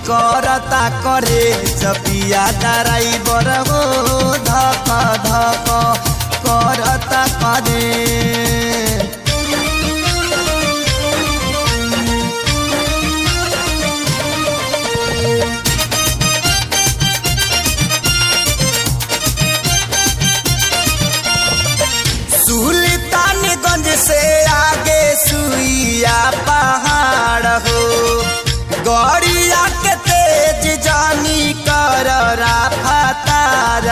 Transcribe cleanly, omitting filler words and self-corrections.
करता करे जपिया ड्राइवर हो धक धक करता करे। सुल्तानगंज से आगे सुइया पहाड़ हो गड़िया के तेज जानी कर राफतार